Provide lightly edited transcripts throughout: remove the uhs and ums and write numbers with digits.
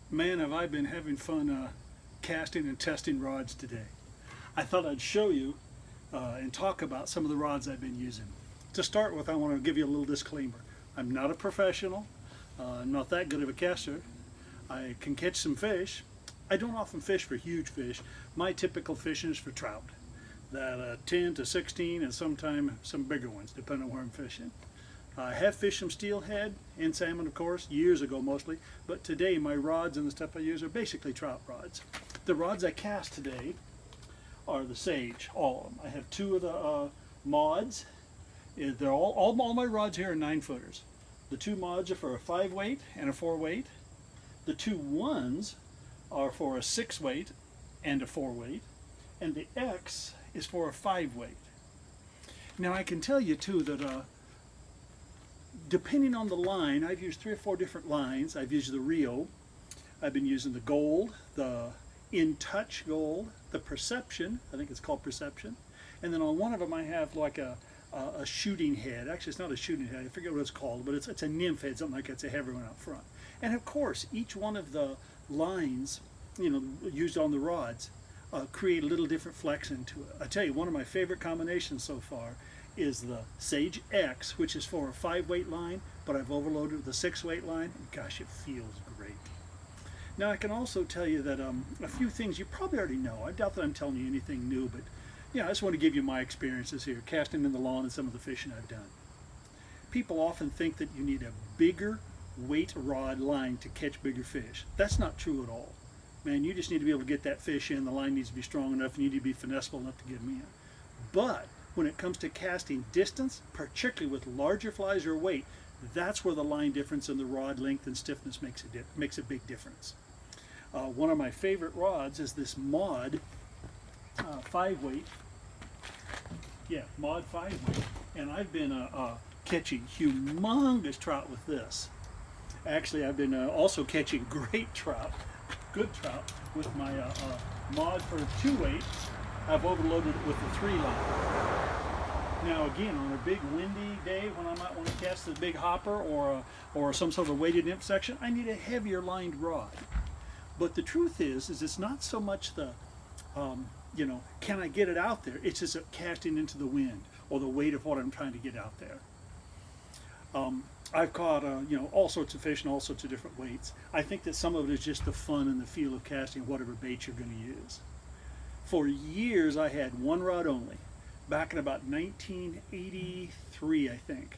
Man, have I been having fun casting and testing rods today. I thought I'd show you and talk about some of the rods I've been using. To start with, I want to give you a little disclaimer. I'm not a professional. I'm not that good of a caster. I can catch some fish. I don't often fish for huge fish. My typical fishing is for trout. That 10 to 16 and sometimes some bigger ones, depending on where I'm fishing. I have fished some steelhead and salmon, of course, years ago mostly, but today my rods and the stuff I use are basically trout rods. The rods I cast today are the Sage, all of them. I have two of the mods. They're all my rods here are 9-footers. The two mods are for a 5-weight and a 4-weight. The two ones are for a 6-weight and a 4-weight. And the X is for a 5-weight. Now I can tell you too that depending on the line, I've used 3 or 4 different lines. I've used the Rio, I've been using the Gold, the In Touch Gold, the Perception, I think it's called Perception, and then on one of them I have like a shooting head. Actually, it's not a shooting head, I forget what it's called, but it's a nymph head, something like that. It's a heavy one out front. And of course, each one of the lines, used on the rods, create a little different flex into it. I tell you, one of my favorite combinations so far is the Sage X, which is for a 5-weight line, but I've overloaded with a 6-weight line, and gosh, it feels great. Now I can also tell you that a few things you probably already know. I doubt that I'm telling you anything new, but I just want to give you my experiences here, casting in the lawn and some of the fishing I've done. People often think that you need a bigger weight rod line to catch bigger fish. That's not true at all. Man, you just need to be able to get that fish in. The line needs to be strong enough, and you need to be finesseful enough to get them in. But when it comes to casting distance, particularly with larger flies or weight, that's where the line difference in the rod length and stiffness makes a big difference. One of my favorite rods is this Mod 5-weight. Yeah, Mod 5-weight. And I've been catching humongous trout with this. Actually, I've been also catching great trout, good trout, with my Mod for 2-weight. I've overloaded it with the 3 line. Now again, on a big windy day when I might want to cast the big hopper or some sort of weighted nymph section, I need a heavier lined rod. But the truth is it's not so much the, can I get it out there? It's just casting into the wind or the weight of what I'm trying to get out there. I've caught, all sorts of fish in all sorts of different weights. I think that some of it is just the fun and the feel of casting whatever bait you're going to use. For years, I had one rod only. Back in about 1983, I think.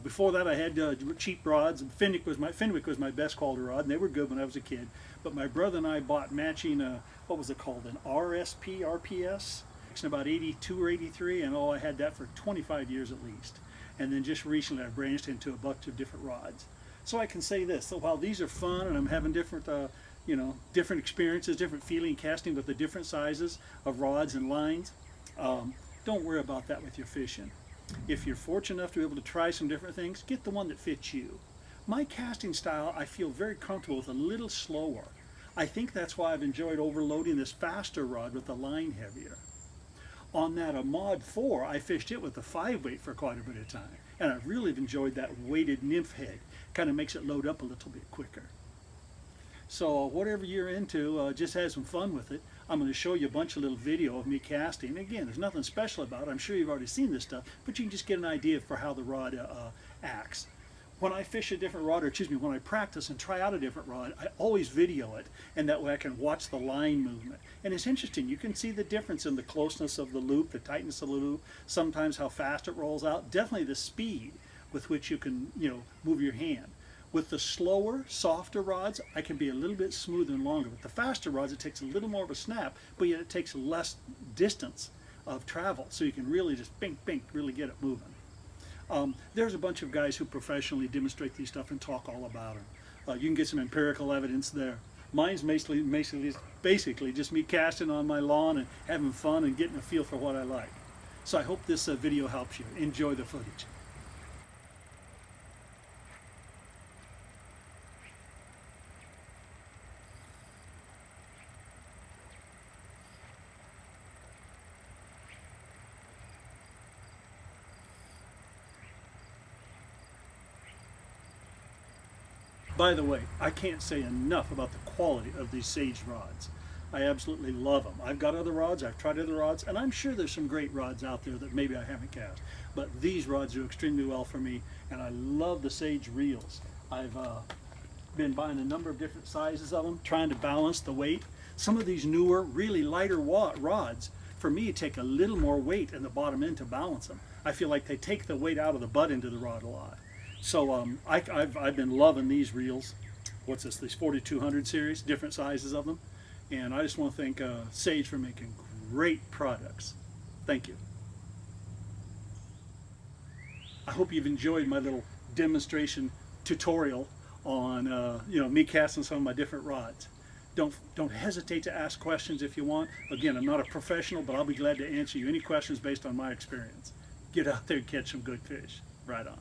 Before that, I had cheap rods. And Fenwick was my best quality rod, and they were good when I was a kid. But my brother and I bought matching, what was it called, an RPS, in about 82 or 83, and I had that for 25 years at least. And then just recently, I branched into a bunch of different rods. So I can say this: so while these are fun, and I'm having different different experiences, different feeling casting with the different sizes of rods and lines, don't worry about that with your fishing. If you're fortunate enough to be able to try some different things, get the one that fits you. My casting style, I feel very comfortable with a little slower. I think that's why I've enjoyed overloading this faster rod with the line heavier. On that Mod 4, I fished it with a 5-weight for quite a bit of time, and I really enjoyed that weighted nymph head. Kind of makes it load up a little bit quicker. So whatever you're into, just have some fun with it. I'm going to show you a bunch of little video of me casting. Again, there's nothing special about it. I'm sure you've already seen this stuff, but you can just get an idea for how the rod acts. When I fish a different rod, or when I practice and try out a different rod, I always video it, and that way I can watch the line movement. And it's interesting, you can see the difference in the closeness of the loop, the tightness of the loop, sometimes how fast it rolls out, definitely the speed with which you can, move your hand. With the slower, softer rods, I can be a little bit smoother and longer. With the faster rods, it takes a little more of a snap, but yet it takes less distance of travel, so you can really just bink, bink, really get it moving. There's a bunch of guys who professionally demonstrate these stuff and talk all about them. You can get some empirical evidence there. Mine's basically just me casting on my lawn and having fun and getting a feel for what I like. So I hope this video helps you. Enjoy the footage. By the way, I can't say enough about the quality of these Sage rods. I absolutely love them. I've got other rods, I've tried other rods, and I'm sure there's some great rods out there that maybe I haven't cast. But these rods do extremely well for me, and I love the Sage reels. I've been buying a number of different sizes of them, trying to balance the weight. Some of these newer, really lighter rods, for me, take a little more weight in the bottom end to balance them. I feel like they take the weight out of the butt into the rod a lot. So I've been loving these reels. What's this, these 4200 series, different sizes of them. And I just want to thank Sage for making great products. Thank you. I hope you've enjoyed my little demonstration tutorial on me casting some of my different rods. Don't hesitate to ask questions if you want. Again, I'm not a professional, but I'll be glad to answer you any questions based on my experience. Get out there and catch some good fish. Right on.